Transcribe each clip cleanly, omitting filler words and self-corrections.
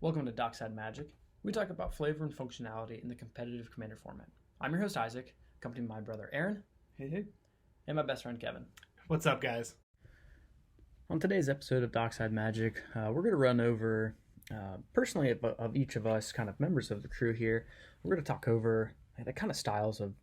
Welcome to Dockside Magic. We talk about flavor and functionality in the competitive Commander format. I'm your host, Isaac, accompanied by my brother, Aaron. Hey. And my best friend, Kevin. What's up, guys? On today's episode of Dockside Magic, we're going to run over, personally, of each of us, kind of members of the crew here. We're going to talk over the kind of styles of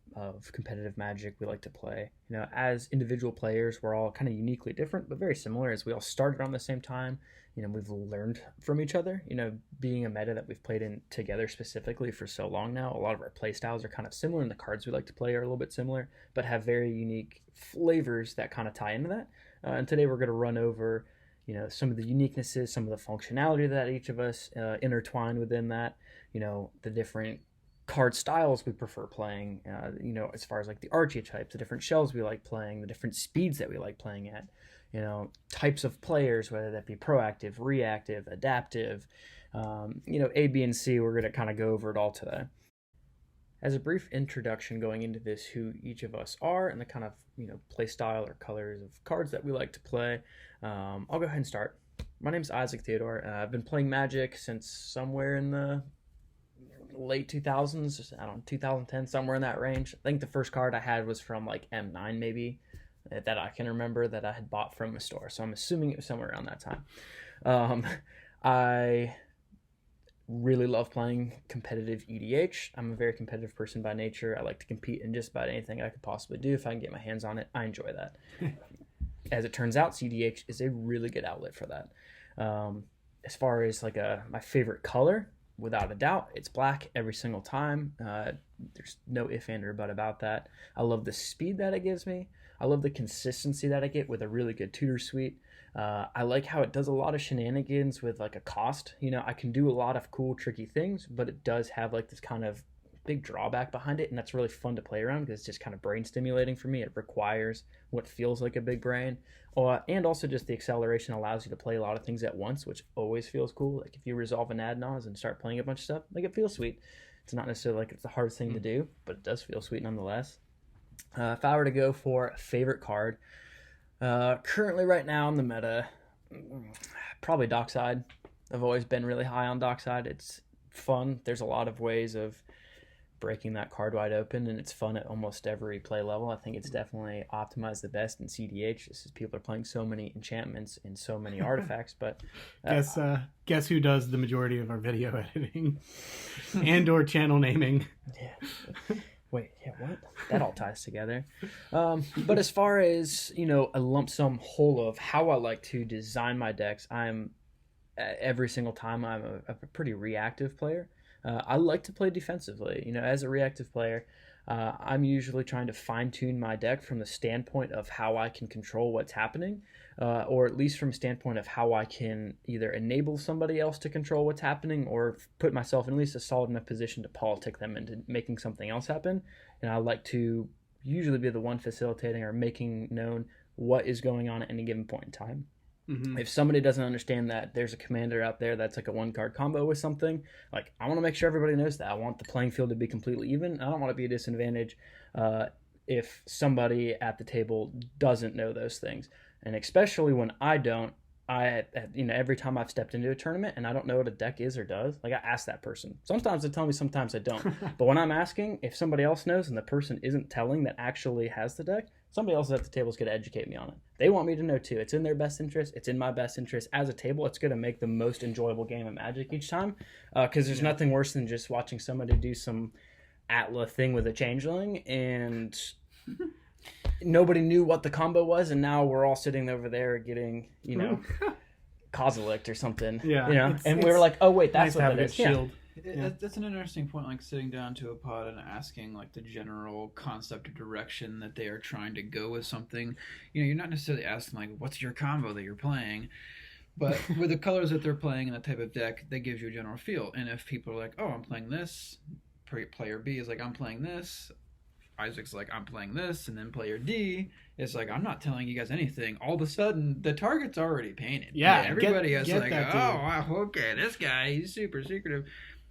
competitive Magic we like to play. You know, as individual players, we're all kind of uniquely different, but very similar, as we all started around the same time. You know, we've learned from each other, you know, being a meta that we've played in together specifically for so long now. A lot of our play styles are kind of similar, and the cards we like to play are a little bit similar, but have very unique flavors that kind of tie into that. And today we're going to run over, you know, some of the uniquenesses, some of the functionality that each of us intertwine within that, you know, the different card styles we prefer playing, you know, as far as like the archetypes, the different shells we like playing, the different speeds that we like playing at, you know, types of players, whether that be proactive, reactive, adaptive, you know, A, B, and C. We're going to kind of go over it all today. As a brief introduction going into this, who each of us are and the kind of, you know, play style or colors of cards that we like to play, I'll go ahead and start. My name's Isaac Theodore. I've been playing Magic since somewhere in the late 2000s, I don't know, 2010, somewhere in that range. I think the first card I had was from like M9 maybe, that I can remember, that I had bought from a store. So I'm assuming it was somewhere around that time. I really love playing competitive EDH. I'm a very competitive person by nature. I like to compete in just about anything I could possibly do. If I can get my hands on it, I enjoy that. As it turns out, cEDH is a really good outlet for that. As far as like my favorite color, without a doubt, it's black every single time. There's no if, and, or but about that. I love the speed that it gives me. I love the consistency that I get with a really good tutor suite. I like how it does a lot of shenanigans with like a cost. You know, I can do a lot of cool, tricky things, but it does have like this kind of big drawback behind it, and that's really fun to play around because it's just kind of brain stimulating for me. It requires what feels like a big brain, and also just the acceleration allows you to play a lot of things at once, which always feels cool. Like if you resolve an ad nauseam and start playing a bunch of stuff, like it feels sweet. It's not necessarily like it's the hardest thing to do, but it does feel sweet nonetheless. If I were to go for a favorite card, currently right now in the meta, probably Dockside. I've always been really high on Dockside. It's fun. There's a lot of ways of breaking that card wide open, and it's fun at almost every play level. I think it's definitely optimized the best in cEDH. Just as people are playing so many enchantments and so many artifacts. But guess who does the majority of our video editing and or channel naming? Yeah. Wait, yeah, what? That all ties together. But as far as, you know, a lump sum whole of how I like to design my decks, every single time I'm a pretty reactive player. I like to play defensively. You know, as a reactive player, I'm usually trying to fine-tune my deck from the standpoint of how I can control what's happening, or at least from a standpoint of how I can either enable somebody else to control what's happening or put myself in at least a solid enough position to politic them into making something else happen. And I like to usually be the one facilitating or making known what is going on at any given point in time. Mm-hmm. If somebody doesn't understand that there's a commander out there that's like a one-card combo with something, like I want to make sure everybody knows that. I want the playing field to be completely even. I don't want to be a disadvantage if somebody at the table doesn't know those things. And especially when I don't, you know, every time I've stepped into a tournament and I don't know what a deck is or does, like I ask that person. Sometimes they tell me, sometimes I don't. But when I'm asking, if somebody else knows and the person isn't telling that actually has the deck, somebody else at the table is going to educate me on it. They want me to know too. It's in their best interest. It's in my best interest. As a table, it's going to make the most enjoyable game of Magic each time, because there's nothing worse than just watching somebody do some Atla thing with a changeling and nobody knew what the combo was, and now we're all sitting over there getting, you know, Kozilek or something. Yeah, you know, and we were like, oh wait, that's nice what that is. Shield. Yeah. That's an interesting point, like sitting down to a pod and asking like the general concept or direction that they are trying to go with something. You know, you're not necessarily asking like, what's your combo that you're playing? But with the colors that they're playing and the type of deck, that gives you a general feel. And if people are like, oh, I'm playing this, player B is like, I'm playing this, Isaac's like, I'm playing this, and then player D is like, I'm not telling you guys anything. All of a sudden, the target's already painted. Yeah, everybody is like, oh, wow, okay, this guy, he's super secretive.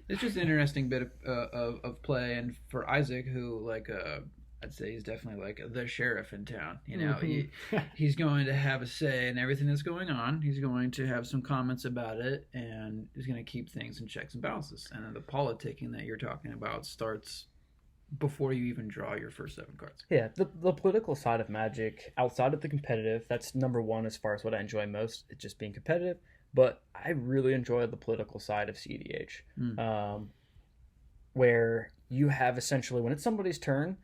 It's just an interesting bit of play, and for Isaac, who like I'd say he's definitely like the sheriff in town. You know, Mm-hmm. he's going to have a say in everything that's going on. He's going to have some comments about it, and he's going to keep things in checks and balances. And then the politicking that you're talking about starts before you even draw your first 7 cards. Yeah, the political side of Magic, outside of the competitive, that's number one as far as what I enjoy most. It's just being competitive. But I really enjoy the political side of cEDH, where you have essentially, when it's somebody's turn,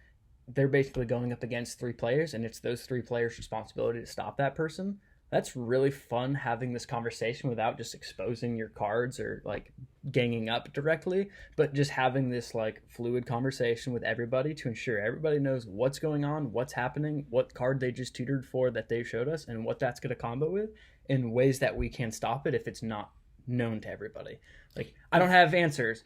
they're basically going up against 3 players, and it's those 3 players' responsibility to stop that person. That's really fun, having this conversation without just exposing your cards or like ganging up directly, but just having this like fluid conversation with everybody to ensure everybody knows what's going on, what's happening, what card they just tutored for that they showed us, and what that's going to combo with, in ways that we can stop it if it's not known to everybody. Like, I don't have answers.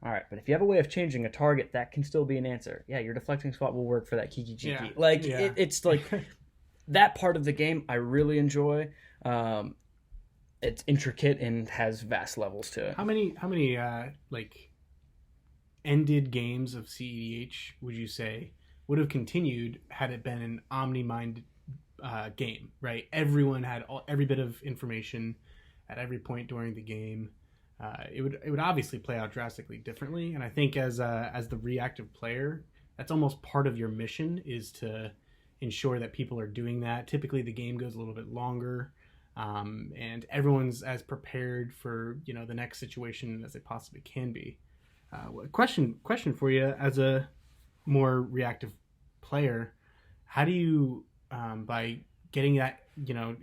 All right, but if you have a way of changing a target, that can still be an answer. Yeah, your deflecting spot will work for that Kiki Jiki. Yeah. Like, Yeah. it's like that part of the game I really enjoy. It's intricate and has vast levels to it. How many like ended games of cEDH would you say would have continued had it been an omni-minded game, right? Everyone had every bit of information at every point during the game. It would obviously play out drastically differently, and I think as the reactive player, that's almost part of your mission, is to ensure that people are doing that. Typically, the game goes a little bit longer, and everyone's as prepared for the next situation as they possibly can be. Question for you, as a more reactive player, how do you by getting that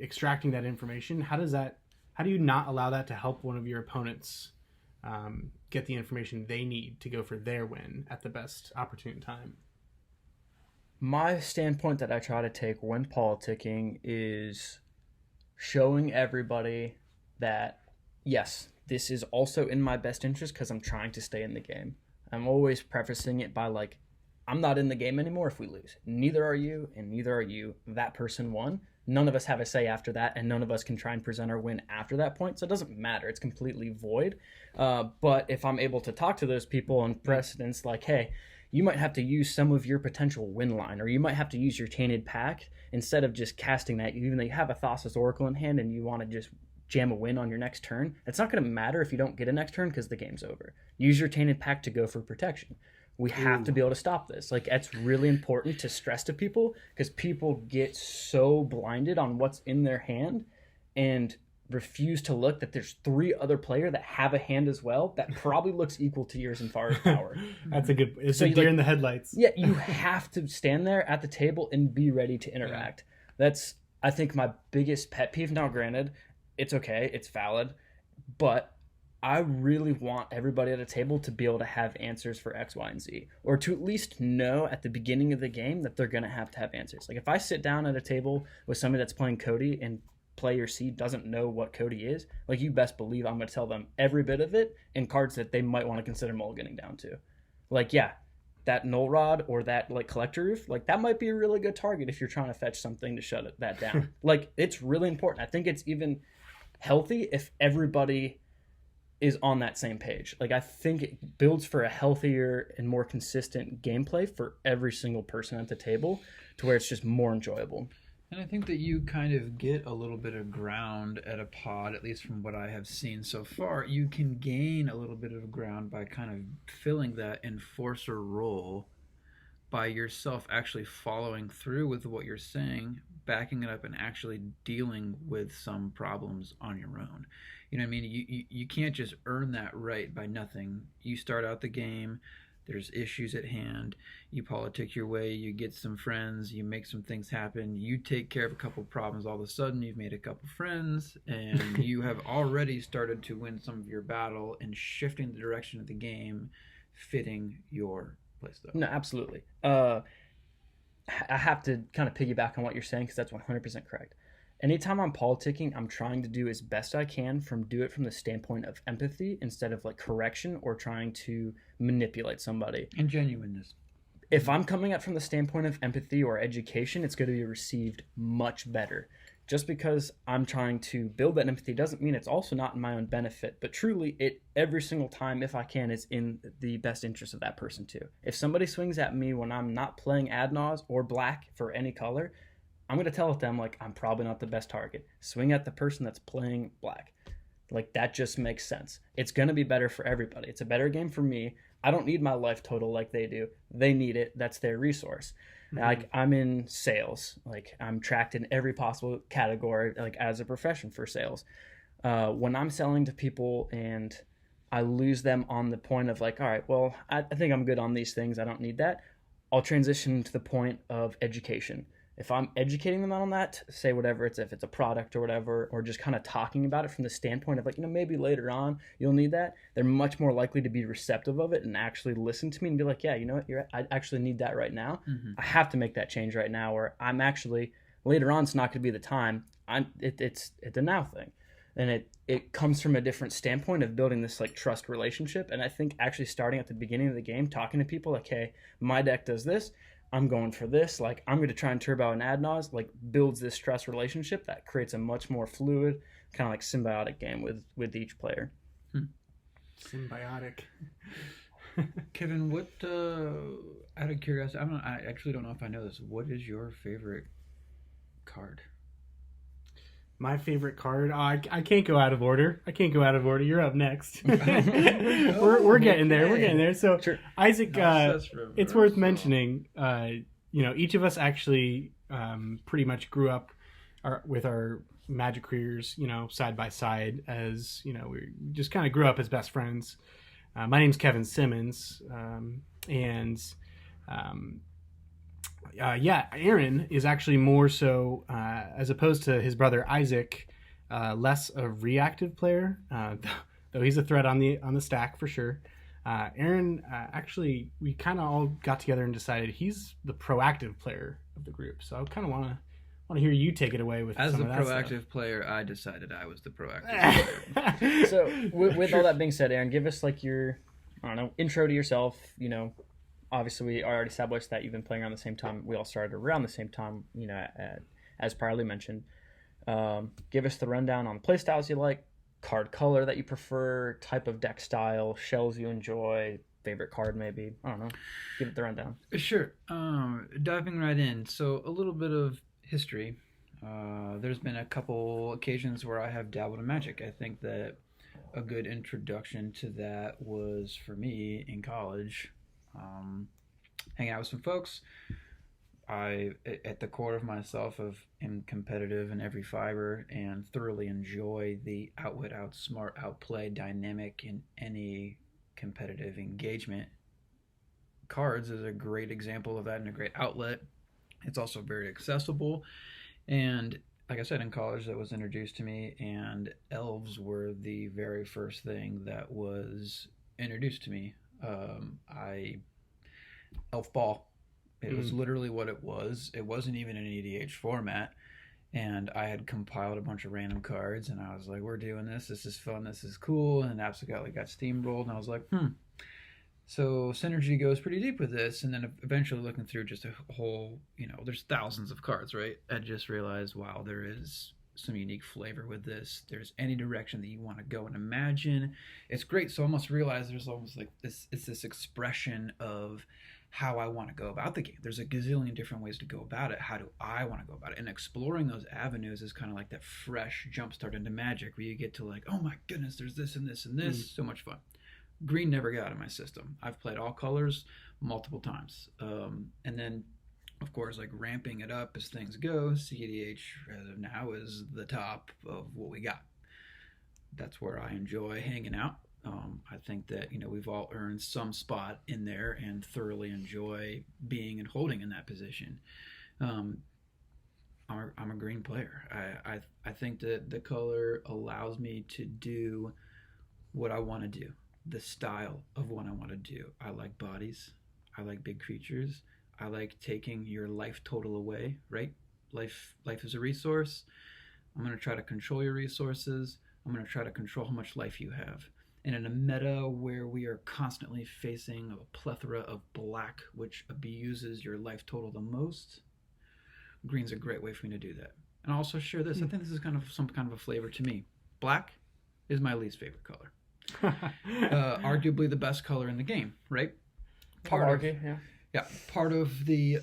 extracting that information, how do you not allow that to help one of your opponents get the information they need to go for their win at the best opportune time? My standpoint that I try to take when politicking is showing everybody that, yes, this is also in my best interest because I'm trying to stay in the game. I'm always prefacing it by like, I'm not in the game anymore if we lose. Neither are you, and neither are you. That person won. None of us have a say after that, and none of us can try and present our win after that point, so it doesn't matter. It's completely void. But if I'm able to talk to those people on precedence, like, hey, you might have to use some of your potential win line, or you might have to use your Tainted Pact instead of just casting that, even though you have a Thassa's Oracle in hand and you want to just jam a win on your next turn. It's not going to matter if you don't get a next turn because the game's over. Use your Tainted Pact to go for protection. We have to be able to stop this. Like, that's really important to stress to people, because people get so blinded on what's in their hand and refuse to look that there's 3 other players that have a hand as well that probably looks equal to yours in far as power. That's a good. It's So a you, deer like- in the headlights. Yeah, you have to stand there at the table and be ready to interact. That's, I think, my biggest pet peeve. Now, granted, it's okay, it's valid, but I really want everybody at a table to be able to have answers for X, Y, and Z, or to at least know at the beginning of the game that they're going to have answers. Like, if I sit down at a table with somebody that's playing Cody and player C doesn't know what Cody is, like, you best believe I'm going to tell them every bit of it in cards that they might want to consider mulliganing down to. Like, yeah, that Null Rod or that like Collector Roof, like, that might be a really good target if you're trying to fetch something to shut that down. Like, it's really important. I think it's even healthy if everybody is on that same page. Like, I think it builds for a healthier and more consistent gameplay for every single person at the table, to where it's just more enjoyable. And I think that you kind of get a little bit of ground at a pod, at least from what I have seen so far. You can gain a little bit of ground by kind of filling that enforcer role by yourself actually following through with what you're saying, backing it up, and actually dealing with some problems on your own. You know what I mean? You can't just earn that right by nothing. You start out the game, there's issues at hand, you politic your way, you get some friends, you make some things happen, you take care of a couple problems, all of a sudden you've made a couple friends, and you have already started to win some of your battle and shifting the direction of the game, fitting your playstyle. No, absolutely. I have to kind of piggyback on what you're saying, because that's 100% correct. Anytime I'm politicking, I'm trying to do as best I can do it from the standpoint of empathy instead of like correction or trying to manipulate somebody. And genuineness. If I'm coming at from the standpoint of empathy or education, it's going to be received much better. Just because I'm trying to build that empathy doesn't mean it's also not in my own benefit, but truly it every single time, if I can, is in the best interest of that person too. If somebody swings at me when I'm not playing Adnaz or black for any color, I'm going to tell them, like, I'm probably not the best target. Swing at the person that's playing black. Like, that just makes sense. It's going to be better for everybody. It's a better game for me. I don't need my life total like they do. They need it. That's their resource. Like, I'm in sales. Like, I'm tracked in every possible category, like, as a profession for sales. When I'm selling to people and I lose them on the point of, like, all right, well, I think I'm good on these things. I don't need that. I'll transition to the point of education. If I'm educating them on that, say whatever it's, if it's a product or whatever, or just kind of talking about it from the standpoint of, like, maybe later on you'll need that, they're much more likely to be receptive of it and actually listen to me and be like, yeah, you know what, I actually need that right now. I have to make that change right now, or I'm actually, later on it's not going to be the time. It's a now thing. And it comes from a different standpoint of building this, like, trust relationship. And I think actually starting at the beginning of the game, talking to people like, hey, my deck does this, I'm going for this, like, I'm going to try and turbo an Adnaz, like, builds this trust relationship that creates a much more fluid, kind of like symbiotic game with each player. Symbiotic. Kevin, what, out of curiosity, I actually don't know if I know this. What is your favorite card? My favorite card. Oh, I can't go out of order. You're up next. We're getting there. We're getting there. So, sure. Isaac, it's worth mentioning. Each of us actually pretty much grew up with our Magic careers, side by side. As we just kind of grew up as best friends. My name's Kevin Simmons, Aaron is actually more so, as opposed to his brother Isaac, less a reactive player, though he's a threat on the stack for sure. Aaron, actually, we kind of all got together and decided he's the proactive player of the group. So I kind of want to hear you take it away with as some the of that proactive stuff. Player. I decided I was the proactive player. So with all that being said, Aaron, give us, like, your, I don't know, intro to yourself. Obviously, we already established that you've been playing around the same time. We all started around the same time, as priorly mentioned. Give us the rundown on playstyles you like, card color that you prefer, type of deck style, shells you enjoy, favorite card maybe. I don't know. Give it the rundown. Sure. Diving right in. So a little bit of history. There's been a couple occasions where I have dabbled in Magic. I think that a good introduction to that was for me in college. Hanging out with some folks. I, at the core of myself, am competitive in every fiber and thoroughly enjoy the outwit, outsmart, outplay dynamic in any competitive engagement. Cards is a great example of that and a great outlet. It's also very accessible, and like I said, in college that was introduced to me, and elves were the very first thing that was introduced to me. Elf Ball. It was literally what it was. It wasn't even an EDH format. And I had compiled a bunch of random cards, and I was like, we're doing this. This is fun. This is cool. And absolutely got steamrolled. And I was like, So Synergy goes pretty deep with this. And then eventually looking through just a whole, there's thousands of cards, right? I just realized, wow, there is some unique flavor with this. There's any direction that you want to go and imagine. It's great. So I almost realized there's almost like this, it's this expression of how I want to go about the game. There's a gazillion different ways to go about it. How do I want to go about it? And exploring those avenues is kind of like that fresh jumpstart into Magic where you get to, like, oh my goodness, there's this and this and this. So much fun. Green never got in my system. I've played all colors multiple times. And then, of course, like, ramping it up as things go, cEDH as of now is the top of what we got. That's where I enjoy hanging out. I think that, we've all earned some spot in there and thoroughly enjoy being and holding in that position. I'm a green player. I think that the color allows me to do what I want to do, the style of what I want to do. I like bodies. I like big creatures. I like taking your life total away, right? Life is a resource. I'm going to try to control your resources. I'm going to try to control how much life you have. And in a meta where we are constantly facing a plethora of black, which abuses your life total the most, green's a great way for me to do that. and I'll also share this. I think this is kind of some kind of a flavor to me. Black is my least favorite color. Arguably the best color in the game, right? Part of the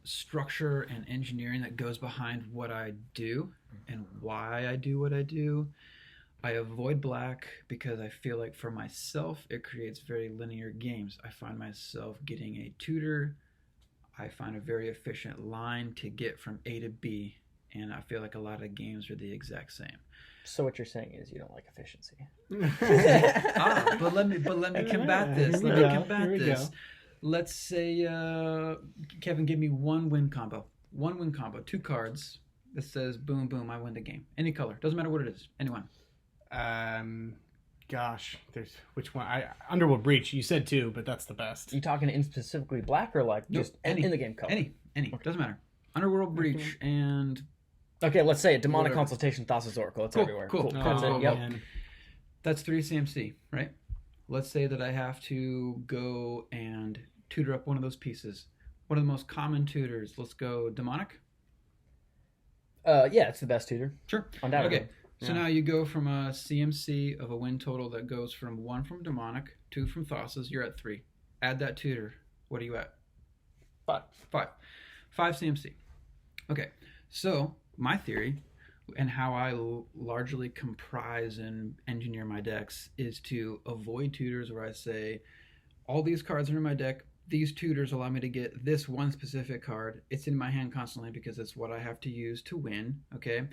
structure and engineering that goes behind what I do and why I do what I do. I avoid black because I feel like for myself it creates very linear games. I find myself getting a tutor. I find a very efficient line to get from A to B, and I feel like a lot of games are the exact same. So what you're saying is you don't like efficiency. But let me combat this. Let me combat this. Let's say, Kevin, give me one win combo. 2 cards that says boom, boom, I win the game. Any color. Doesn't matter what it is. Anyone. Gosh, there's which one? Underworld Breach. You said 2, but that's the best. You talking in specifically black or like just in the game color? Any. Okay. Doesn't matter. Underworld Breach and... Okay, let's say it. Demonic Consultation, Thassa's Oracle. It's everywhere. Cool. That's it. Yep. That's 3 CMC, right? Let's say that I have to go and tutor up one of those pieces. What are the most common tutors? Let's go Demonic. Yeah, it's the best tutor. Sure. Undoubtedly. Okay. So now you go from a CMC of a win total that goes from 1 from Demonic, 2 from Thassa's. You're at 3. Add that tutor. What are you at? 5. 5 CMC. Okay. So my theory and how I largely comprise and engineer my decks is to avoid tutors where I say, all these cards are in my deck. These tutors allow me to get this one specific card. It's in my hand constantly because it's what I have to use to win. Okay.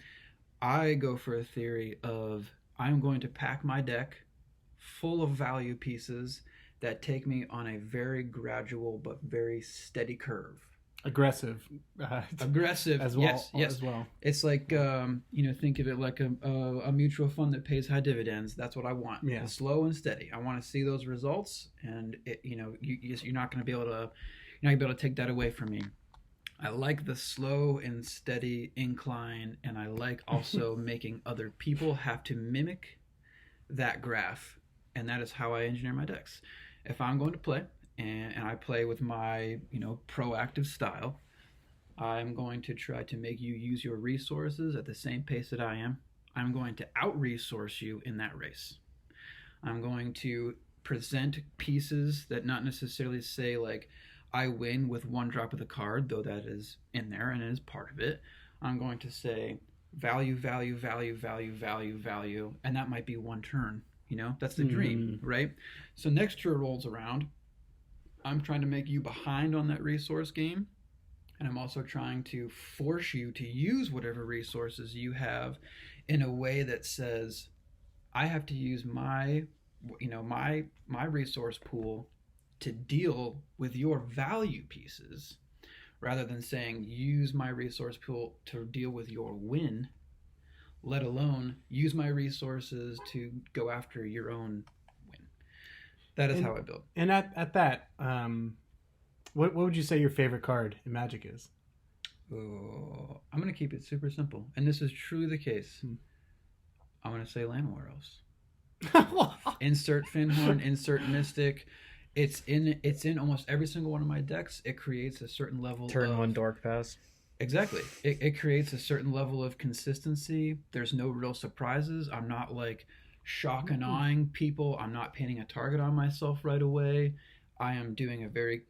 I go for a theory of I'm going to pack my deck full of value pieces that take me on a very gradual but very steady curve. Aggressive as well. Yes. As well. It's like think of it like a mutual fund that pays high dividends. That's what I want. Yeah. It's slow and steady. I want to see those results, and you're not going to be able to take that away from me. I like the slow and steady incline, and I like also making other people have to mimic that graph, and that is how I engineer my decks. If I'm going to play and I play with my proactive style, I'm going to try to make you use your resources at the same pace that I am. I'm going to out-resource you in that race. I'm going to present pieces that not necessarily say like I win with 1 drop of the card, though that is in there and it is part of it. I'm going to say value, value, value, value, value, value, and that might be 1 turn. That's the dream, right? So next turn rolls around. I'm trying to make you behind on that resource game, and I'm also trying to force you to use whatever resources you have in a way that says I have to use my resource pool to deal with your value pieces, rather than saying use my resource pool to deal with your win, let alone use my resources to go after your own win. That is how I build. And at that, what would you say your favorite card in Magic is? I'm going to keep it super simple, and this is truly the case. I'm going to say Land Warriors. Insert Finhorn, insert Mystic. It's in almost every single one of my decks. It creates a certain level Turn 1 Dork Pass. Exactly. It creates a certain level of consistency. There's no real surprises. I'm not like shock and awing people. I'm not painting a target on myself right away. I am doing a very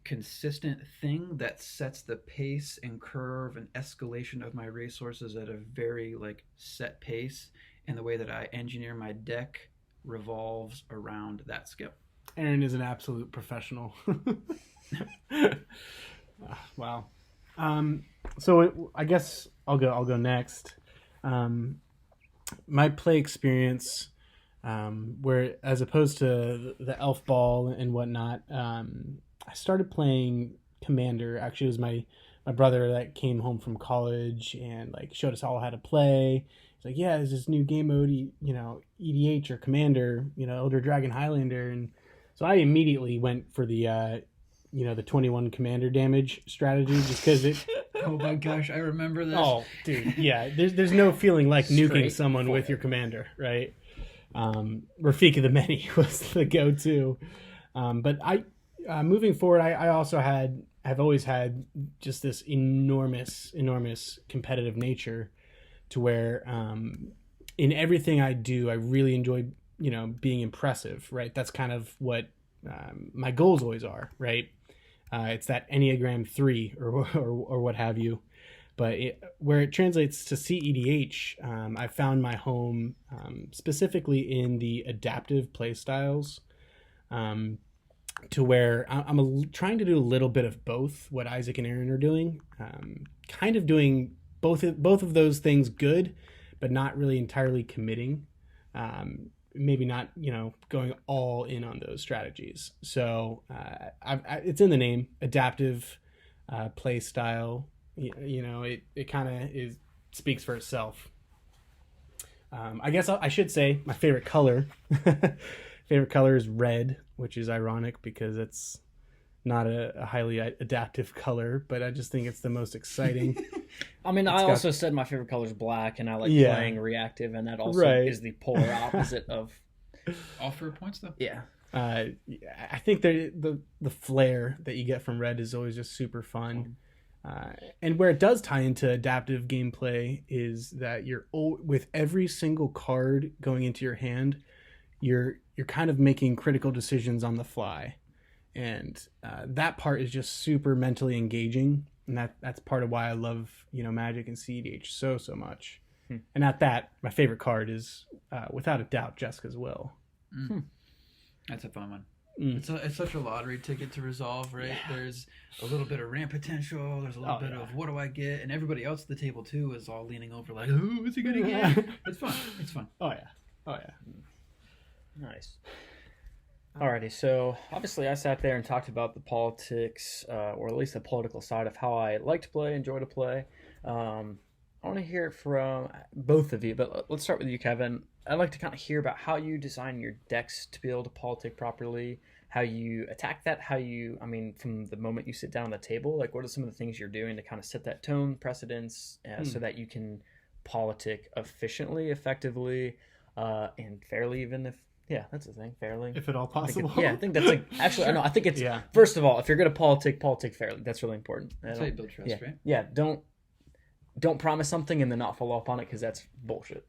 consistent thing that sets the pace and curve and escalation of my resources at a very set pace, and the way that I engineer my deck revolves around that skill. Aaron is an absolute professional. Wow. So I guess I'll go next. My play experience, where as opposed to the elf ball and whatnot, I started playing Commander. Actually, it was my brother that came home from college and showed us all how to play. He's like, yeah, there's this new game mode, EDH or Commander, Elder Dragon Highlander, and so I immediately went for the the 21 commander damage strategy, just because it. Oh my gosh, I remember this. Oh, dude, yeah. There's no feeling like nuking someone with your commander, right? Rafiki the Many was the go-to, but I moving forward, I also had I've always had just this enormous competitive nature, to where in everything I do, I really enjoy, being impressive, right? That's kind of what my goals always are, right? It's that Enneagram 3 or what have you. But where it translates to cEDH, I found my home specifically in the adaptive playstyles, to where I'm trying to do a little bit of both what Isaac and Aaron are doing, kind of doing both of those things good, but not really entirely committing. Maybe not, going all in on those strategies. So it's in the name, adaptive play style. It kind of speaks for itself. I guess I should say my favorite color. Favorite color is red, which is ironic because it's not a highly adaptive color, but I just think it's the most exciting. I mean, I also said my favorite color is black, and I like playing reactive, and that also is the polar opposite of all 4 points, though. Yeah. I think the flair that you get from red is always just super fun. And where it does tie into adaptive gameplay is that with every single card going into your hand, you're kind of making critical decisions on the fly. And that part is just super mentally engaging, and that's part of why I love Magic and cEDH so much. And at that, my favorite card is without a doubt Jessica's Will. That's a fun one. It's such a lottery ticket to resolve, right? Yeah. There's a little bit of ramp potential. There's a little bit of what do I get, and everybody else at the table too is all leaning over like, "Oh, what's he gonna get?" It's fun. It's fun. Oh yeah. Nice. Alrighty, so obviously I sat there and talked about the politics, or at least the political side of how I like to play, enjoy to play. I want to hear it from both of you, but let's start with you, Kevin. I'd like to kind of hear about how you design your decks to be able to politic properly, how you attack that, from the moment you sit down on the table, like what are some of the things you're doing to kind of set that tone, precedence, so that you can politic efficiently, effectively, and fairly, even if, yeah, that's the thing, fairly. If at all possible. I think that's I think it's, first of all, if you're going to politic fairly. That's really important. That's how you build trust, right? Yeah, don't promise something and then not follow up on it, because that's bullshit.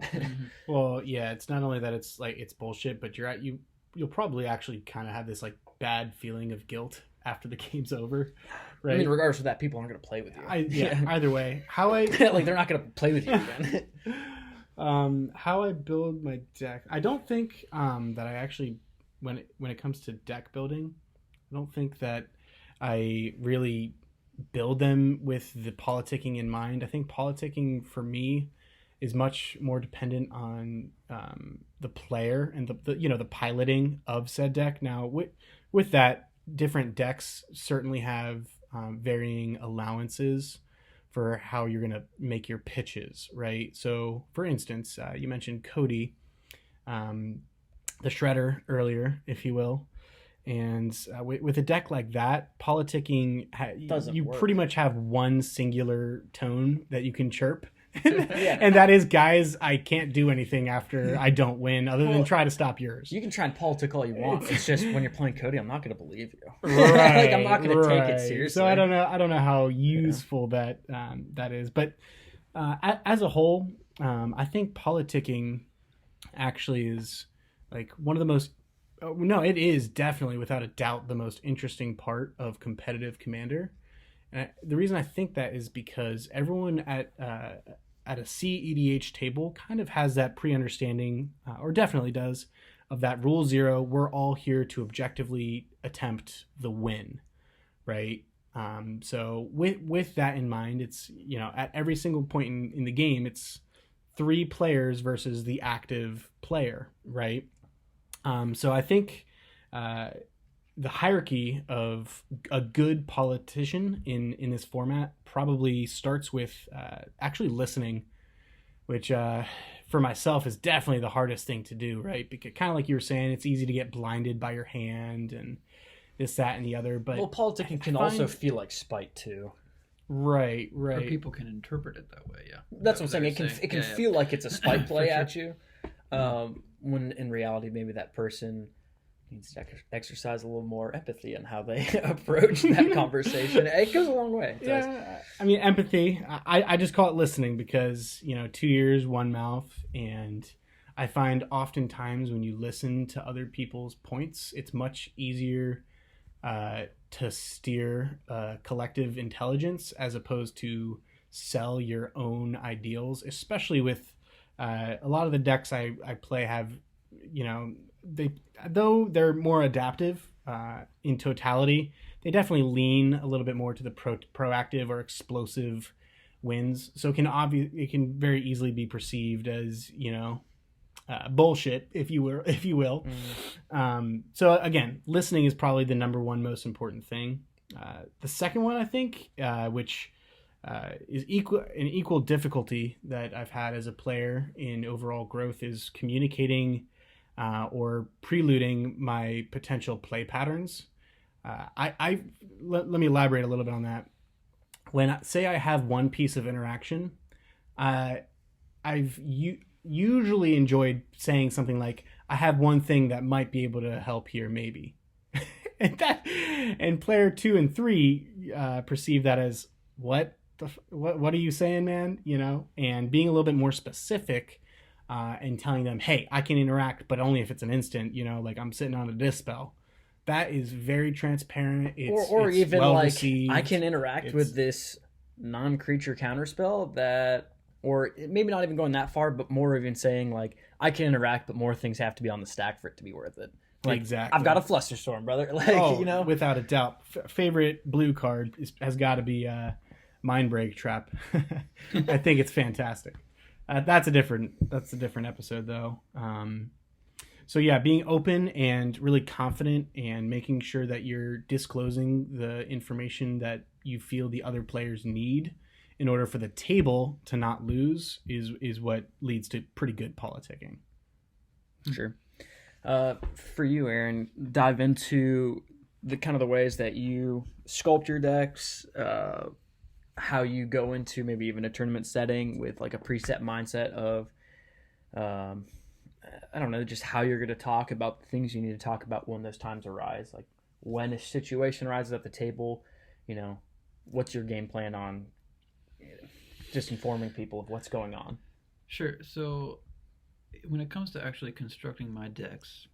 Well, yeah, it's not only that it's bullshit, but you'll probably actually kind of have this like bad feeling of guilt after the game's over, right? I mean, regardless of that, people aren't going to play with you. Either way, how I like they're not going to play with you again. How I build my deck, I don't think that I actually, when it comes to deck building, I don't think that I really build them with the politicking in mind. I think politicking for me is much more dependent on the player and the piloting of said deck. Now with that, different decks certainly have varying allowances for how you're going to make your pitches, right? So for instance, you mentioned Cody, the Shredder earlier, if you will. And with a deck like that, politicking, you pretty much have one singular tone that you can chirp. And that is, guys, I can't do anything after I don't win other than try to stop yours. You can try and politic all you want. It's just when you're playing Cody, I'm not going to believe you. Right, I'm not going to take it seriously. So I don't know how useful that is. But as a whole, I think politicking actually is like one of the most... No, it is definitely, without a doubt, the most interesting part of competitive Commander. And the reason I think that is because everyone at a cEDH table kind of has that pre-understanding, or definitely does, of that rule 0. We're all here to objectively attempt the win, right? So with that in mind, it's, at every single point in the game, it's 3 players versus the active player, right? So I think the hierarchy of a good politician in this format probably starts with actually listening, which for myself is definitely the hardest thing to do, right? Because kind of like you were saying, it's easy to get blinded by your hand and this, that, and the other. But politicking can also feel like spite too. Right. Or people can interpret it that way, yeah. That's what I'm saying. It can feel like it's a spite play at you. When in reality, maybe that person needs to exercise a little more empathy in how they approach that conversation. It goes a long way. It does. Yeah, I mean, empathy. I just call it listening because, 2 ears, one mouth. And I find oftentimes when you listen to other people's points, it's much easier to steer collective intelligence as opposed to sell your own ideals, especially with a lot of the decks I play have, though they're more adaptive in totality, they definitely lean a little bit more to the proactive or explosive wins. So it can very easily be perceived as, bullshit, if you will. So again, listening is probably the number one most important thing. The second one, I think, which is equal difficulty that I've had as a player in overall growth, is communicating or preluding my potential play patterns. Let me elaborate a little bit on that. When say I have one piece of interaction, I've usually enjoyed saying something like, I have one thing that might be able to help here, maybe. and player 2 and 3 perceive that as, what are you saying, man? And being a little bit more specific and telling them, hey, I can interact, but only if it's an instant, like I'm sitting on a dispel. That is very transparent. Or it's even well like, received. I can interact with this non-creature counterspell that, or maybe not even going that far, but more even saying like, I can interact, but more things have to be on the stack for it to be worth it. Like, exactly. I've got a Flusterstorm, brother. Like, without a doubt. Favorite blue card has got to be Mindbreak Trap. I think it's fantastic. That's a different episode though. So yeah, being open and really confident and making sure that you're disclosing the information that you feel the other players need in order for the table to not lose is what leads to pretty good politicking. Sure. For you, Aaron, dive into the ways that you sculpt your decks, how you go into maybe even a tournament setting with like a preset mindset of, I don't know, just how you're going to talk about the things you need to talk about when those times arise. Like when a situation arises at the table, what's your game plan on just informing people of what's going on? Sure. So when it comes to actually constructing my decks,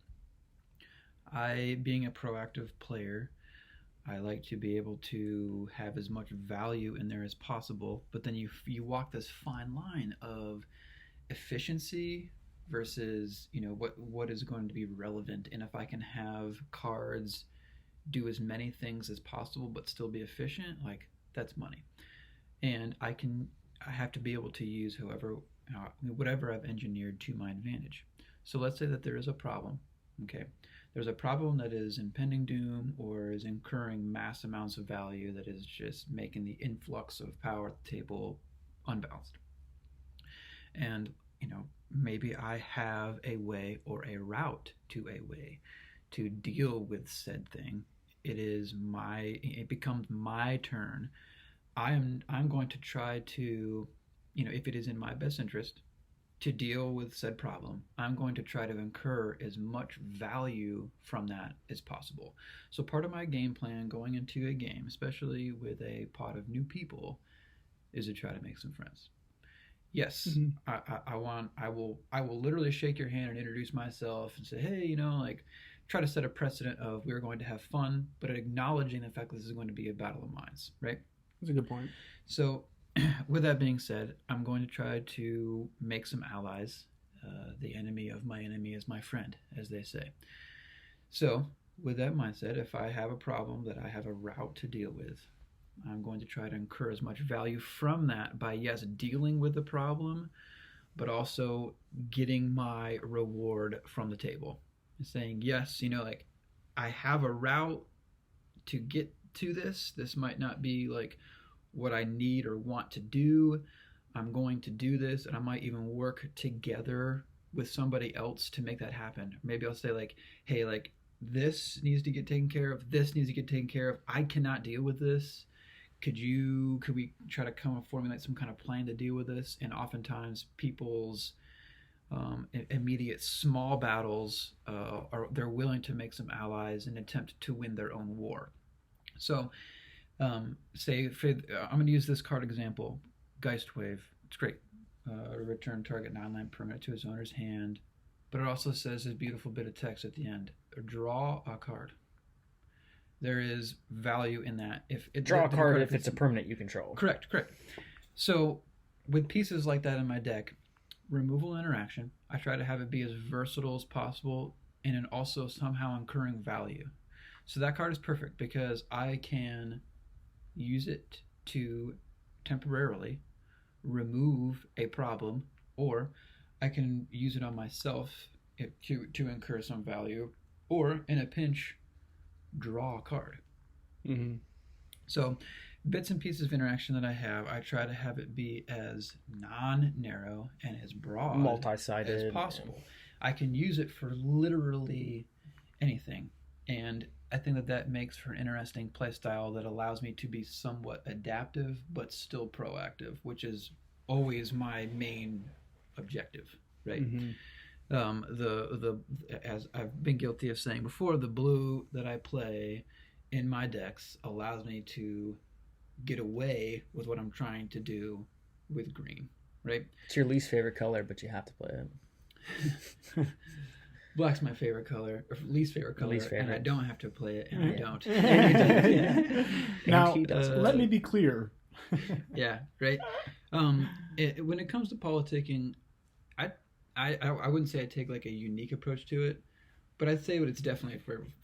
being a proactive player, I like to be able to have as much value in there as possible, but then you walk this fine line of efficiency versus what is going to be relevant, and if I can have cards do as many things as possible but still be efficient, like that's money. And I have to be able to use whatever I've engineered to my advantage. So let's say that there is a problem. Okay, there's a problem that is impending doom or is incurring mass amounts of value that is just making the influx of power at the table unbalanced. And maybe I have a way or a route to a way to deal with said thing. It becomes my turn. I'm going to try to, if it is in my best interest to deal with said problem, I'm going to try to incur as much value from that as possible. So part of my game plan going into a game, especially with a pot of new people, is to try to make some friends. Yes, mm-hmm. I will literally shake your hand and introduce myself and say, hey, try to set a precedent of we're going to have fun, but acknowledging the fact that this is going to be a battle of minds, right? That's a good point. So with that being said, I'm going to try to make some allies. The enemy of my enemy is my friend, as they say. So with that mindset, if I have a problem that I have a route to deal with, I'm going to try to incur as much value from that by, yes, dealing with the problem, but also getting my reward from the table. Saying, yes, I have a route to get to this. This might not be like what I need or want to do. I'm going to do this, and I might even work together with somebody else to make that happen. Maybe I'll say like, hey, like this needs to get taken care of. This needs to get taken care of. I cannot deal with this. Could we try to formulate some kind of plan to deal with this? And oftentimes people's immediate small battles, or they're willing to make some allies and attempt to win their own war. So, say I'm going to use this card example, Geist Wave. It's great. Return target non-land permanent to its owner's hand, but it also says this beautiful bit of text at the end: draw a card. There is value in that. Draw a card if it's a permanent you control. Correct. So, with pieces like that in my deck, removal interaction, I try to have it be as versatile as possible and then also somehow incurring value. So that card is perfect because I can use it to temporarily remove a problem, or I can use it on myself to incur some value, or in a pinch, draw a card. Mm-hmm. So bits and pieces of interaction that I have, I try to have it be as non-narrow and as broad multi-sided as possible. I can use it for literally anything, and I think that makes for an interesting play style that allows me to be somewhat adaptive but still proactive, which is always my main objective, right? Mm-hmm. As I've been guilty of saying before, the blue that I play in my decks allows me to get away with what I'm trying to do with green, right? It's your least favorite color, but you have to play it. Black's my favorite color, or least favorite color, and I don't have to play it, and I don't. Yeah. Now, let me be clear. Yeah, right. When it comes to politicking, I wouldn't say I take like a unique approach to it, but I'd say it's definitely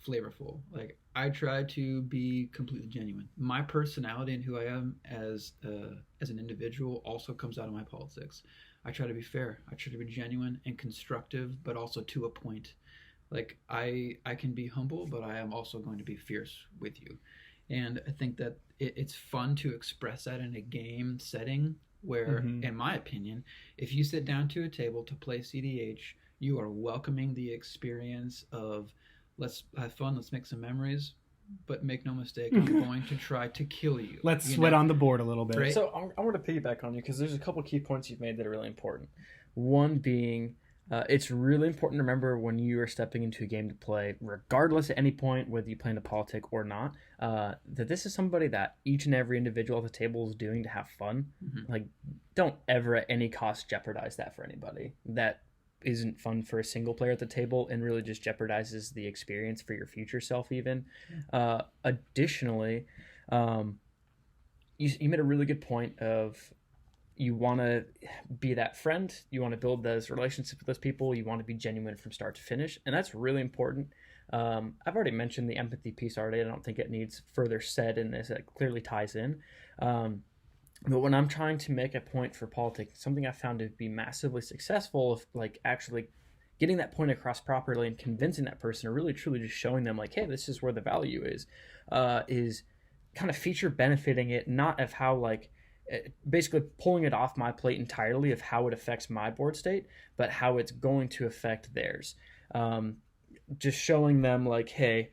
flavorful. Like, I try to be completely genuine. My personality and who I am as an individual also comes out of my politics. I try to be fair. I try to be genuine and constructive, but also to a point. Like, I can be humble, but I am also going to be fierce with you. And I think that it's fun to express that in a game setting where, in my opinion, if you sit down to a table to play cEDH, you are welcoming the experience of, let's have fun, let's make some memories, but make no mistake, I'm going to try to kill you. Let's sweat on the board a little bit. Right? So I want to piggyback on you because there's a couple key points you've made that are really important. One being, it's really important to remember when you are stepping into a game to play, regardless at any point, whether you play into politic or not, that this is somebody that each and every individual at the table is doing to have fun. Like, don't ever at any cost jeopardize that for anybody. That isn't fun for a single player at the table and really just jeopardizes the experience for your future self even. Additionally, you made a really good point of you want to be that friend, you want to build those relationships with those people, you want to be genuine from start to finish, and that's really important. I've already mentioned the empathy piece already. I don't think it needs further said in this. It clearly ties in. But when I'm trying to make a point for politics, something I found to be massively successful of like actually getting that point across properly and convincing that person, or really truly just showing them like, hey, this is where the value is kind of feature benefiting it, not of how like basically pulling it off my plate entirely of how it affects my board state, but how it's going to affect theirs. Just showing them like, hey,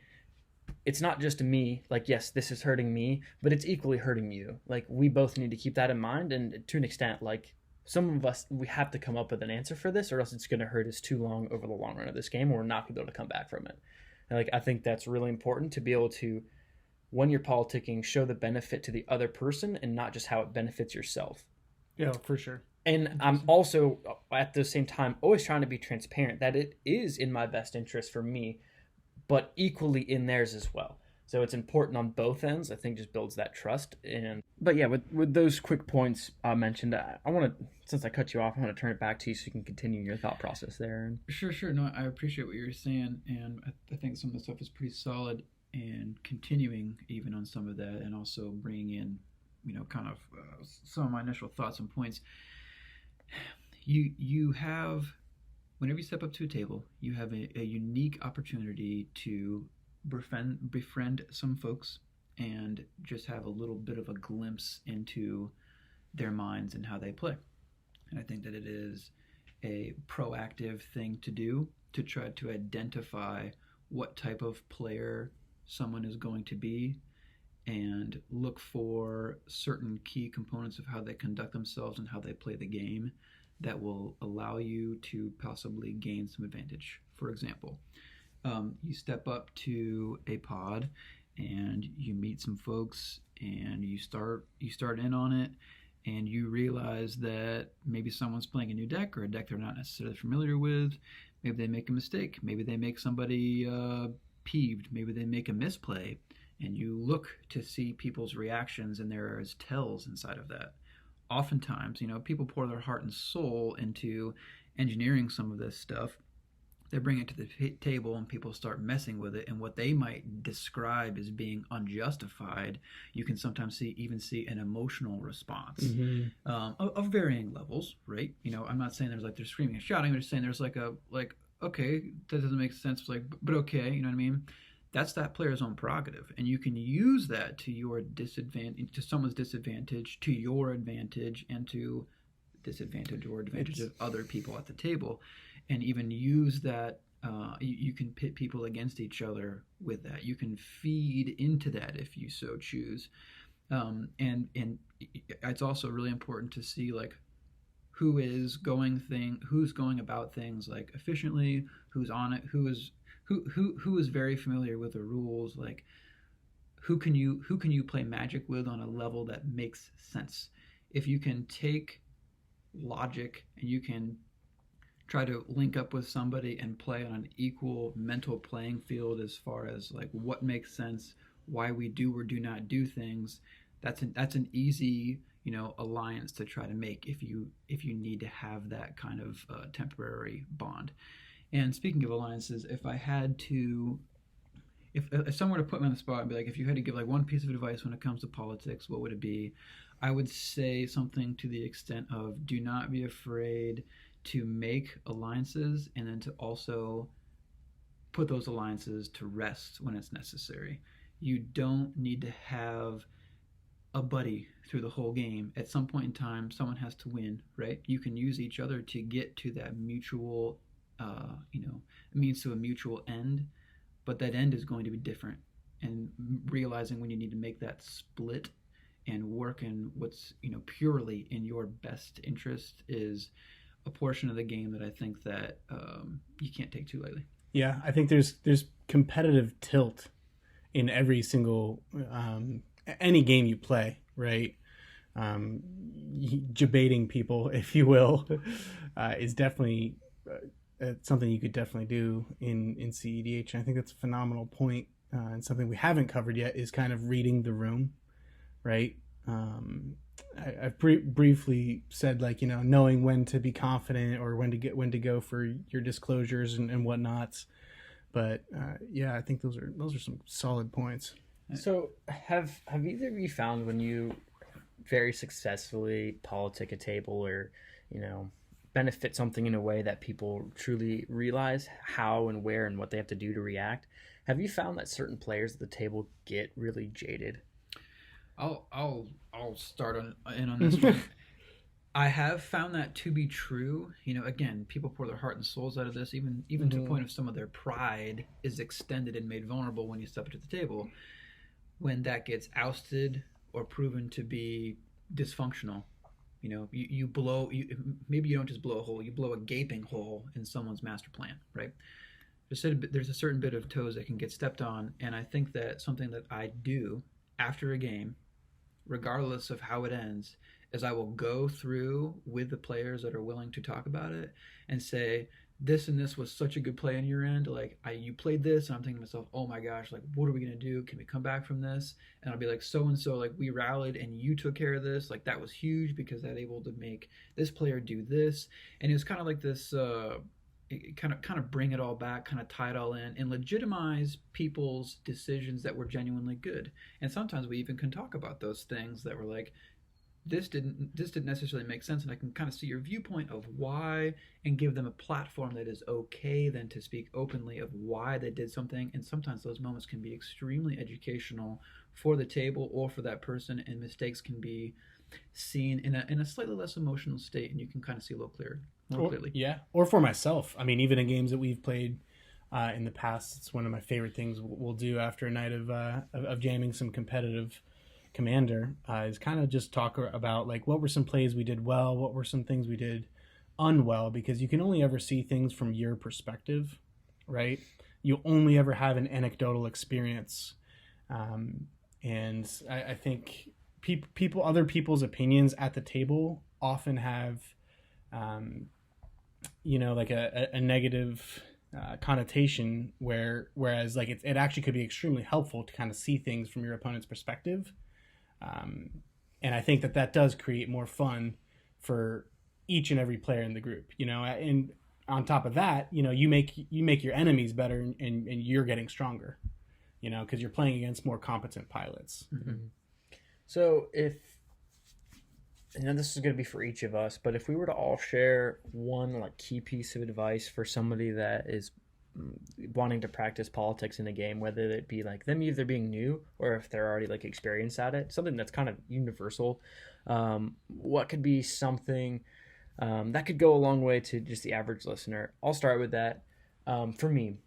it's not just me, like, yes, this is hurting me, but it's equally hurting you. Like, we both need to keep that in mind, and to an extent, like, some of us, we have to come up with an answer for this, or else it's going to hurt us too long over the long run of this game, or we're not going to be able to come back from it. And, like, I think that's really important to be able to, when you're politicking, show the benefit to the other person and not just how it benefits yourself. Yeah, for sure. And I'm also, at the same time, always trying to be transparent that it is in my best interest for me, but equally in theirs as well. So it's important on both ends. I think just builds that trust. But yeah, with those quick points I mentioned, I want to, since I cut you off, I want to turn it back to you so you can continue your thought process there. Sure. No, I appreciate what you're saying, and I think some of the stuff is pretty solid, and continuing even on some of that, and also bringing in, kind of some of my initial thoughts and points. You have, whenever you step up to a table, you have a unique opportunity to befriend some folks and just have a little bit of a glimpse into their minds and how they play. And I think that it is a proactive thing to do to try to identify what type of player someone is going to be and look for certain key components of how they conduct themselves and how they play the game that will allow you to possibly gain some advantage. For example, you step up to a pod and you meet some folks and you start in on it, and you realize that maybe someone's playing a new deck or a deck they're not necessarily familiar with. Maybe they make a mistake. Maybe they make somebody peeved. Maybe they make a misplay. And you look to see people's reactions, and there is tells inside of that. Oftentimes, people pour their heart and soul into engineering some of this stuff. They bring it to the table and people start messing with it, and what they might describe as being unjustified, you can sometimes even see an emotional response of varying levels, right? I'm not saying there's screaming and shouting. I'm just saying there's okay, that doesn't make sense, but okay, you know what I mean? That's that player's own prerogative, and you can use that to your disadvantage, to someone's disadvantage, to your advantage, and to disadvantage or advantage of other people at the table, and even use that. You can pit people against each other with that. You can feed into that if you so choose, and it's also really important to see who's going about things efficiently, who's on it, who is very familiar with the rules, who can you play Magic with on a level that makes sense. If you can take logic and you can try to link up with somebody and play on an equal mental playing field as far as what makes sense, why we do or do not do things, that's an easy alliance to try to make if you need to have that kind of temporary bond. And speaking of alliances, if someone were to put me on the spot and be if you had to give one piece of advice when it comes to politics, what would it be? I would say something to the extent of, do not be afraid to make alliances, and then to also put those alliances to rest when it's necessary. You don't need to have a buddy through the whole game. At some point in time, someone has to win, right? You can use each other to get to that mutual means to a mutual end, but that end is going to be different. And realizing when you need to make that split and work in what's purely in your best interest is a portion of the game that I think that you can't take too lightly. Yeah, I think there's competitive tilt in every single any game you play, right? Debating people, if you will, is definitely something you could definitely do in cEDH. And I think that's a phenomenal point, and something we haven't covered yet is kind of reading the room, right? I've briefly said knowing when to be confident or when to go for your disclosures and whatnots, but I think those are some solid points. So have either of you found, when you very successfully politic a table or benefit something in a way that people truly realize how and where and what they have to do to react, have you found that certain players at the table get really jaded? I'll start on this one. I have found that to be true. Again, people pour their heart and souls out of this, even to the point of some of their pride is extended and made vulnerable when you step to the table. When that gets ousted or proven to be dysfunctional, you blow. Maybe you don't just blow a hole; you blow a gaping hole in someone's master plan, right? There's a certain bit of toes that can get stepped on, and I think that something that I do after a game, regardless of how it ends, is I will go through with the players that are willing to talk about it and say, this and this was such a good play on your end. You played this, and I'm thinking to myself, oh my gosh, what are we gonna do? Can we come back from this? And I'll be so and so, we rallied and you took care of this. That was huge because that able to make this player do this. And it was kind of this. Kind of bring it all back, kind of tie it all in, and legitimize people's decisions that were genuinely good. And sometimes we even can talk about those things that were this didn't necessarily make sense, and I can kind of see your viewpoint of why, and give them a platform that is okay then to speak openly of why they did something. And sometimes those moments can be extremely educational for the table or for that person, and mistakes can be seen in a slightly less emotional state, and you can kind of see a little clearer. More clearly. Yeah, or for myself. I mean, even in games that we've played in the past, it's one of my favorite things we'll do after a night of jamming some competitive Commander, is kind of just talk about what were some plays we did well, what were some things we did unwell because you can only ever see things from your perspective, right? You only ever have an anecdotal experience. And I think other people's opinions at the table often have, like a negative connotation whereas like it actually could be extremely helpful to kind of see things from your opponent's perspective. And I think that does create more fun for each and every player in the group, and on top of that, you make your enemies better and you're getting stronger, because you're playing against more competent pilots. Mm-hmm. So if, this is going to be for each of us, but if we were to all share one like key piece of advice for somebody that is wanting to practice politics in a game, whether it be like them either being new or if they're already like experienced at it, something that's kind of universal, what could be something that could go a long way to just the average listener? I'll start with that. For me,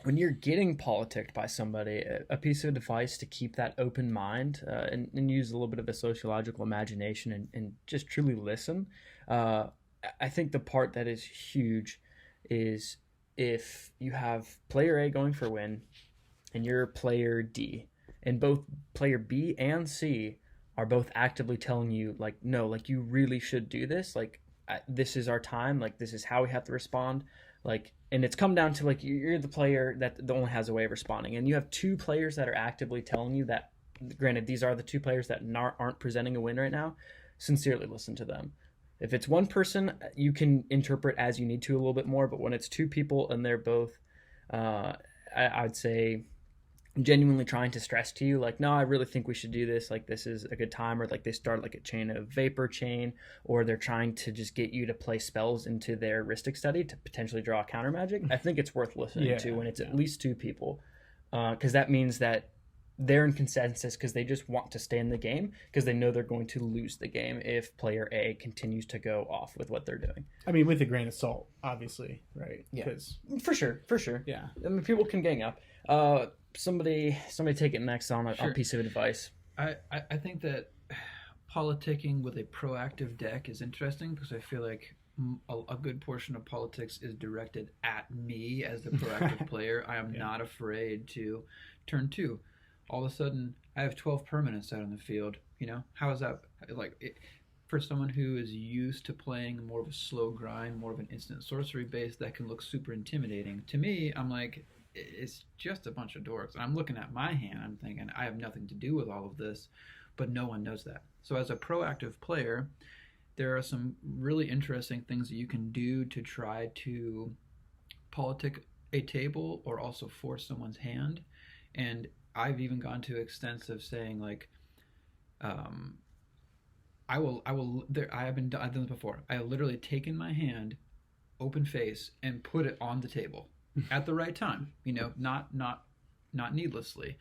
when you're getting politicked by somebody, a piece of advice to keep that open mind and use a little bit of a sociological imagination and just truly listen. I think the part that is huge is if you have player A going for a win and you're player D, and both player B and C are both actively telling you like, no, like you really should do this. Like this is our time. Like this is how we have to respond. Like, and it's come down to like you're the player that only has a way of responding, and you have two players that are actively telling you that. Granted, these are the two players that aren't presenting a win right now. Sincerely listen to them. If it's one person, you can interpret as you need to a little bit more, but when it's two people and they're both, I'd say, genuinely trying to stress to you, like, no, I really think we should do this, like, this is a good time, or like they start like a chain of vapor chain, or they're trying to just get you to play spells into their heuristic study to potentially draw a counter magic, I think it's worth listening to when it's at least two people, because that means that they're in consensus because they just want to stay in the game because they know they're going to lose the game if player A continues to go off with what they're doing. I mean, with a grain of salt, obviously, right? Yeah, for sure. Yeah, I mean, people can gang up. Somebody take it next on a piece of advice. I think that politicking with a proactive deck is interesting because I feel like a good portion of politics is directed at me as the proactive player. I am not afraid to turn two. All of a sudden, I have 12 permanents out on the field. How is that for someone who is used to playing more of a slow grind, more of an instant sorcery base, that can look super intimidating. To me, I'm like, it's just a bunch of dorks. And I'm looking at my hand, I'm thinking, I have nothing to do with all of this, but no one knows that. So as a proactive player, there are some really interesting things that you can do to try to politic a table or also force someone's hand. And I've even gone to extents of saying like, I've done this before. I have literally taken my hand, open face, and put it on the table at the right time. Not needlessly.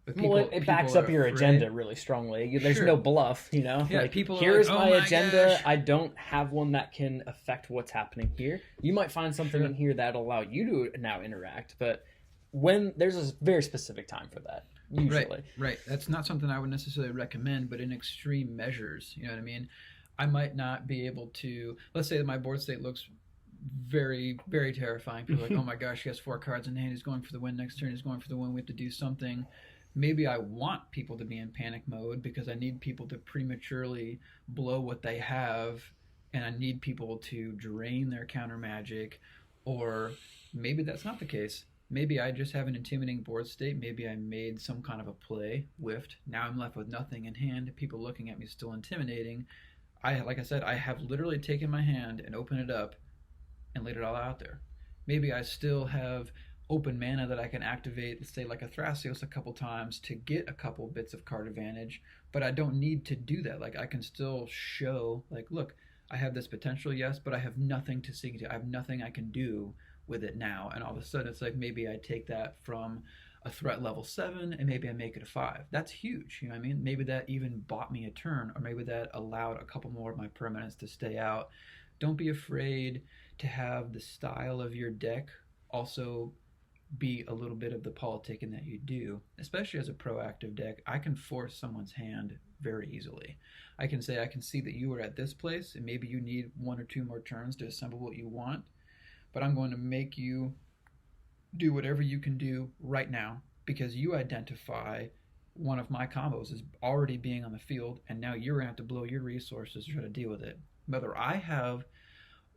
But it backs up your agenda really strongly. There's no bluff. Yeah, like people here's like, my agenda. Gosh. I don't have one that can affect what's happening here. You might find something in here that'll allow you to now interact, but when there's a very specific time for that. Usually. Right. That's not something I would necessarily recommend, but in extreme measures, you know what I mean? I might not be able to, let's say that my board state looks very, very terrifying. People are like, oh my gosh, he has 4 cards in hand, he's going for the win next turn, he's going for the win, we have to do something. Maybe I want people to be in panic mode because I need people to prematurely blow what they have, and I need people to drain their counter magic, or maybe that's not the case. Maybe I just have an intimidating board state. Maybe I made some kind of a play, whiffed. Now I'm left with nothing in hand. People looking at me still intimidating. Like I said, I have literally taken my hand and opened it up and laid it all out there. Maybe I still have open mana that I can activate, let's say like a Thrasios a couple times to get a couple bits of card advantage, but I don't need to do that. Like I can still show, like, look, I have this potential, yes, but I have nothing to sink to. I have nothing I can do with it now, and all of a sudden it's like maybe I take that from a threat level 7 and maybe I make it a 5. That's huge, you know what I mean? Maybe that even bought me a turn, or maybe that allowed a couple more of my permanents to stay out. Don't be afraid to have the style of your deck also be a little bit of the politic in that you do, especially as a proactive deck. I can force someone's hand very easily. I can say, I can see that you are at this place and maybe you need 1 or 2 more turns to assemble what you want, but I'm going to make you do whatever you can do right now because you identify one of my combos as already being on the field, and now you're going to have to blow your resources to try to deal with it. Whether I have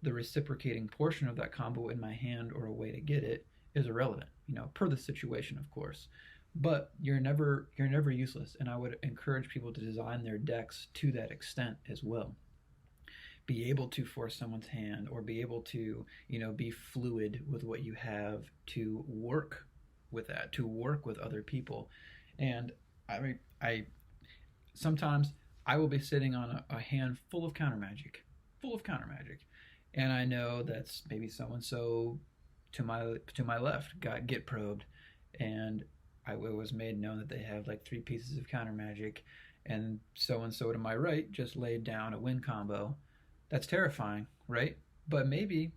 the reciprocating portion of that combo in my hand or a way to get it is irrelevant, per the situation, of course. But you're never useless, and I would encourage people to design their decks to that extent as well. Be able to force someone's hand, or be able to, be fluid with what you have, to work with that, to work with other people. And I sometimes I will be sitting on a hand full of counter magic, and I know that's maybe so-and-so to my left got get probed, and it was made known that they have like 3 pieces of counter magic, and so to my right just laid down a win combo. That's terrifying, right? But maybe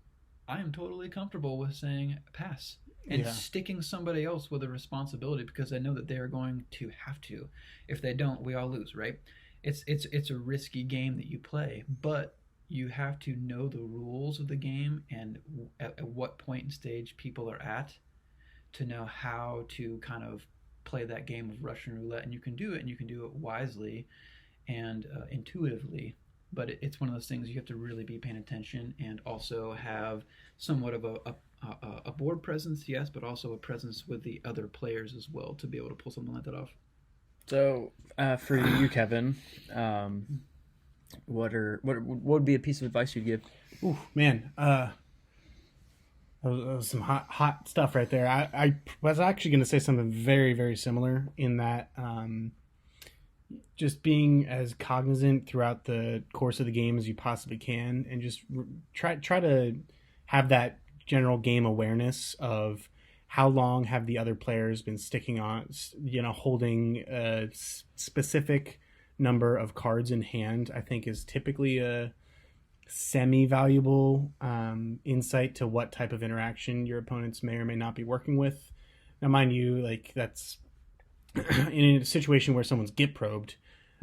I am totally comfortable with saying pass and sticking somebody else with a responsibility because I know that they are going to have to. If they don't, we all lose, right? It's a risky game that you play, but you have to know the rules of the game and at what point and stage people are at to know how to kind of play that game of Russian roulette. And you can do it wisely and intuitively. But it's one of those things you have to really be paying attention and also have somewhat of a board presence, yes, but also a presence with the other players as well to be able to pull something like that off. So for you, Kevin, what would be a piece of advice you'd give? Ooh, man, that was some hot stuff right there. I was actually going to say something very, very similar in that just being as cognizant throughout the course of the game as you possibly can, and just try to have that general game awareness of how long have the other players been sticking on, holding a specific number of cards in hand. I think is typically a semi-valuable insight to what type of interaction your opponents may or may not be working with. Now, mind you, like that's in a situation where someone's get probed,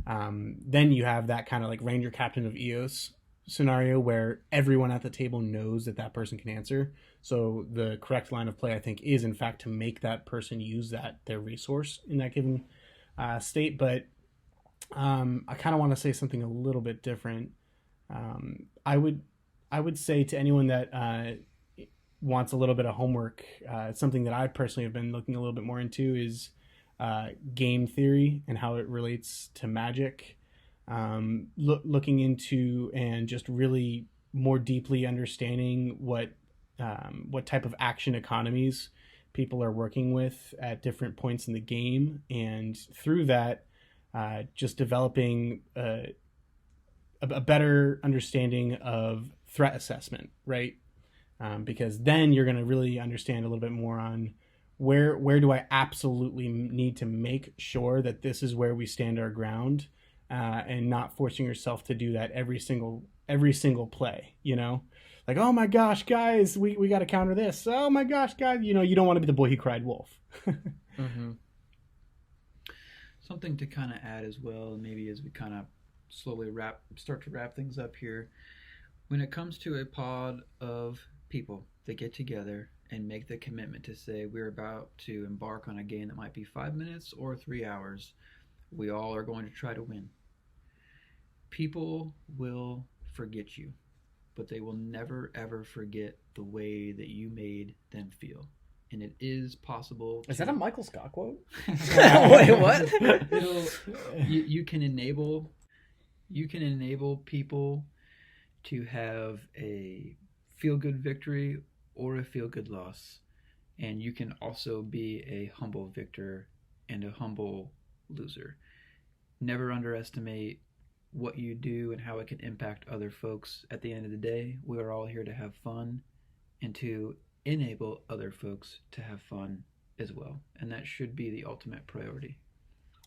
then you have that kind of like Ranger Captain of Eos scenario where everyone at the table knows that person can answer. So the correct line of play, I think, is in fact to make that person use their resource in that given state. But I kind of want to say something a little bit different. I would say to anyone that wants a little bit of homework, something that I personally have been looking a little bit more into is game theory and how it relates to Magic. Looking into and just really more deeply understanding what type of action economies people are working with at different points in the game, and through that, just developing a better understanding of threat assessment, right? Because then you're going to really understand a little bit more on where do I absolutely need to make sure that this is where we stand our ground, and not forcing yourself to do that every single play, like, oh my gosh, guys, we got to counter this. Oh my gosh, guys, you don't want to be the boy who cried wolf. Mm-hmm. Something to kind of add as well, maybe as we kind of slowly start to wrap things up here. When it comes to a pod of people that get together and make the commitment to say we're about to embark on a game that might be 5 minutes or 3 hours, we all are going to try to win. People will forget you, but they will never ever forget the way that you made them feel. And it is possible. Is that a Michael Scott quote? Wait, what? You can enable people to have a feel-good victory or a feel-good loss, and you can also be a humble victor and a humble loser. Never underestimate what you do and how it can impact other folks. At the end of the day, we are all here to have fun and to enable other folks to have fun as well, and that should be the ultimate priority.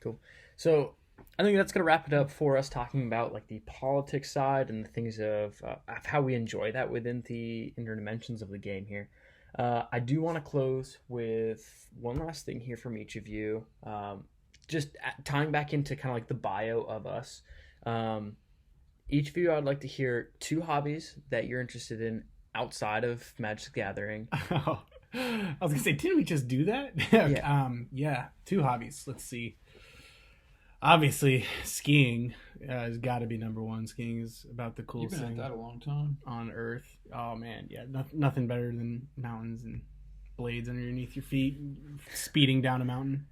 Cool. So I think that's going to wrap it up for us, talking about like the politics side and the things of how we enjoy that within the inner dimensions of the game here. I do want to close with one last thing here from each of you. just tying back into kind of like the bio of us. Each of you, I'd like to hear 2 hobbies that you're interested in outside of Magic the Gathering. Oh, I was gonna say, didn't we just do that? Yeah. 2 hobbies. Let's see. Obviously, skiing has got to be number one. Skiing is about the You've coolest been at thing that a long time. on Earth. Oh man, yeah, nothing better than mountains and blades underneath your feet, speeding down a mountain.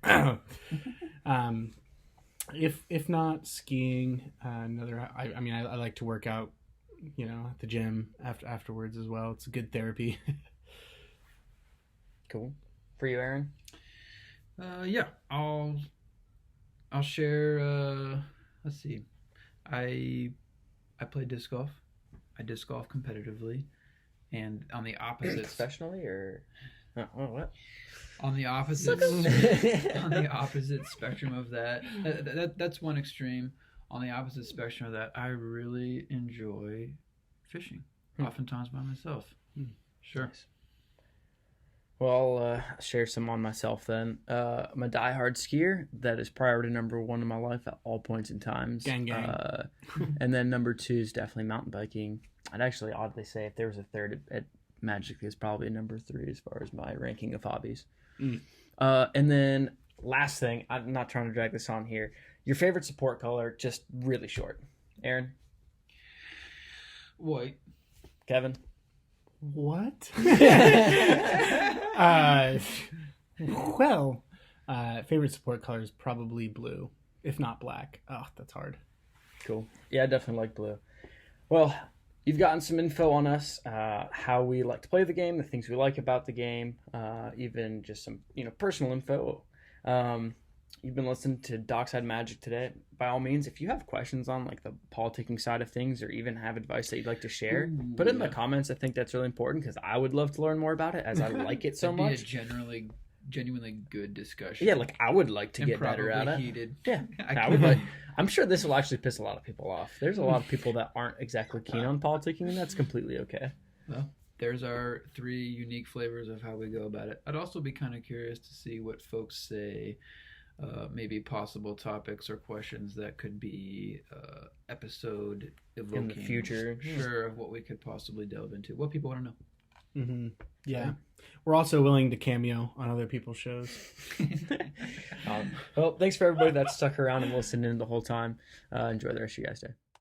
If not skiing, another. I mean, I like to work out, at the gym afterwards as well. It's good therapy. Cool. For you, Aaron? Yeah, I'll share. Let's see. I play disc golf. I disc golf competitively, and on the opposite Professionally or what? on the opposite on the opposite spectrum of that's one extreme. On the opposite spectrum of that, I really enjoy fishing, oftentimes by myself. Sure. Nice. Well, I'll share some on myself then. I'm a diehard skier. That is priority number 1 in my life at all points in times. Gang, gang. And then number 2 is definitely mountain biking. I'd actually oddly say if there was a third at Magic, it's probably number 3 as far as my ranking of hobbies. And then last thing, I'm not trying to drag this on here. Your favorite support color, just really short. Aaron? White. Kevin? What? Favorite support color is probably blue, if not black. Oh, that's hard. Cool. Yeah, I definitely like blue. Well, you've gotten some info on us, how we like to play the game, the things we like about the game, even just some personal info. You've been listening to Dockside Magic today. By all means, if you have questions on like the politicking side of things or even have advice that you'd like to share, put it in the comments. I think that's really important because I would love to learn more about it as I like it so It'd be much. a genuinely good discussion. Yeah, like I would like to and get better at it. Heated. Yeah, I would can- like. I'm sure this will actually piss a lot of people off. There's a lot of people that aren't exactly keen on politicking, and that's completely okay. Well, there's our 3 unique flavors of how we go about it. I'd also be kind of curious to see what folks say. Maybe possible topics or questions that could be episode evoking In the future. Sure, of what we could possibly delve into. What people want to know. Mm-hmm. Yeah. We're also willing to cameo on other people's shows. Well, thanks for everybody that stuck around and listened in the whole time. Enjoy the rest of your guys' day.